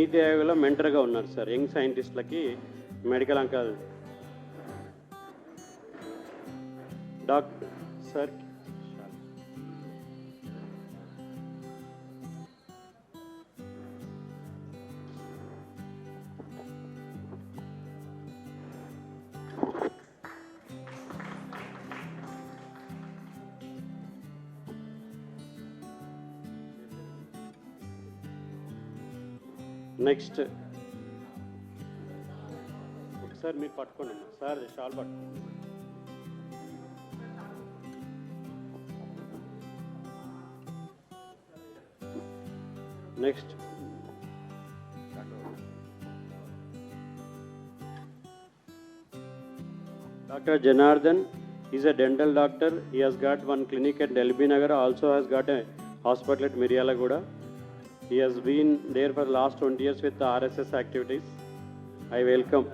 నీతి ఆయోగ్లో మెంటర్గా ఉన్నారు సార్ యంగ్ సైంటిస్టులకి medical oncology doctor sir. Next ఒకసారి మీరు పట్టుకోండి సార్, షాల్ పట్టుకోండి. Next Dr. Janardhan is a dental doctor. He has got one clinic at Delbi Nagar, also has got a hospital at Miryalaguda. He has been there for the last 20 years with the RSS activities. I welcome.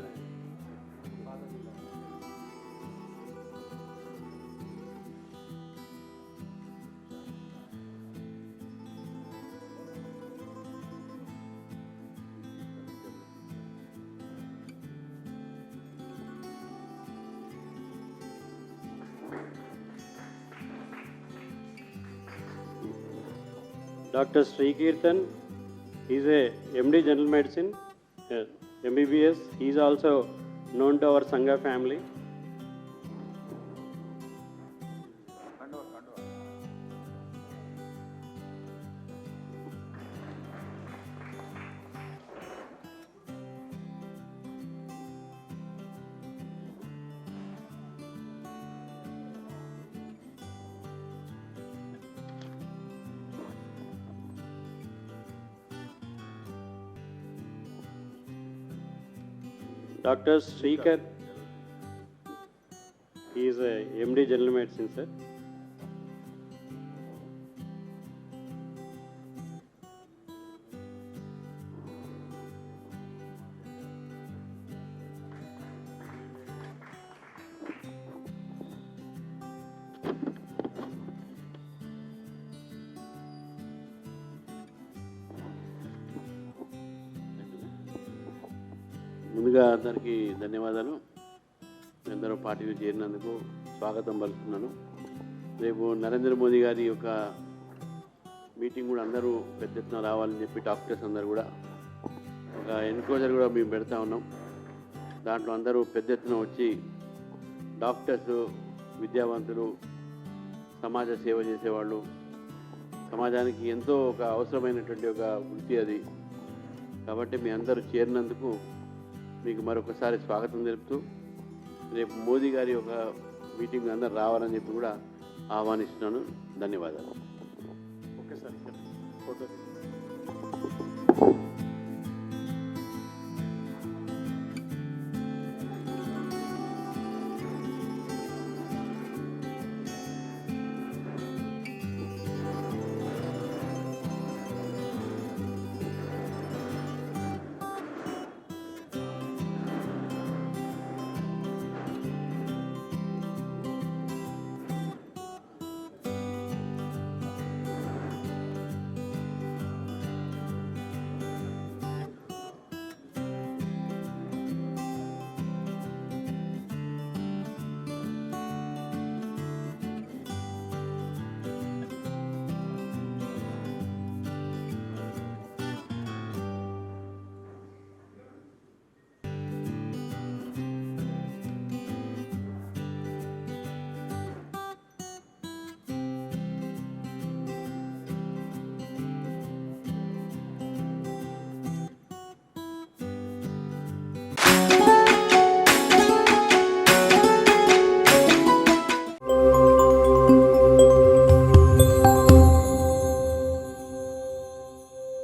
Dr. Sri Kirtan is a MD General Medicine, MBBS. He is also known to our Sangha family. Dr. Srikar, he is a MD General Medicine, sir. ముందుగా అందరికీ ధన్యవాదాలు. అందరూ పార్టీలో చేరినందుకు స్వాగతం పలుకుతున్నాను. రేపు నరేంద్ర మోదీ గారి యొక్క meeting కూడా అందరూ పెద్ద ఎత్తున రావాలని చెప్పి డాక్టర్స్ అందరూ కూడా ఒక ఎన్క్లోజర్ కూడా మేము పెడతా ఉన్నాం. దాంట్లో అందరూ పెద్ద ఎత్తున వచ్చి డాక్టర్స్, విద్యావంతులు, సమాజ సేవ చేసేవాళ్ళు, సమాజానికి ఎంతో ఒక అవసరమైనటువంటి ఒక వృత్తి అది. కాబట్టి మీ అందరూ చేరినందుకు మీకు మరొకసారి స్వాగతం తెలుపుతూ రేపు మోదీ గారి ఒక మీటింగ్ అందరూ రావాలని చెప్పి కూడా ఆహ్వానిస్తున్నాను. ధన్యవాదాలు.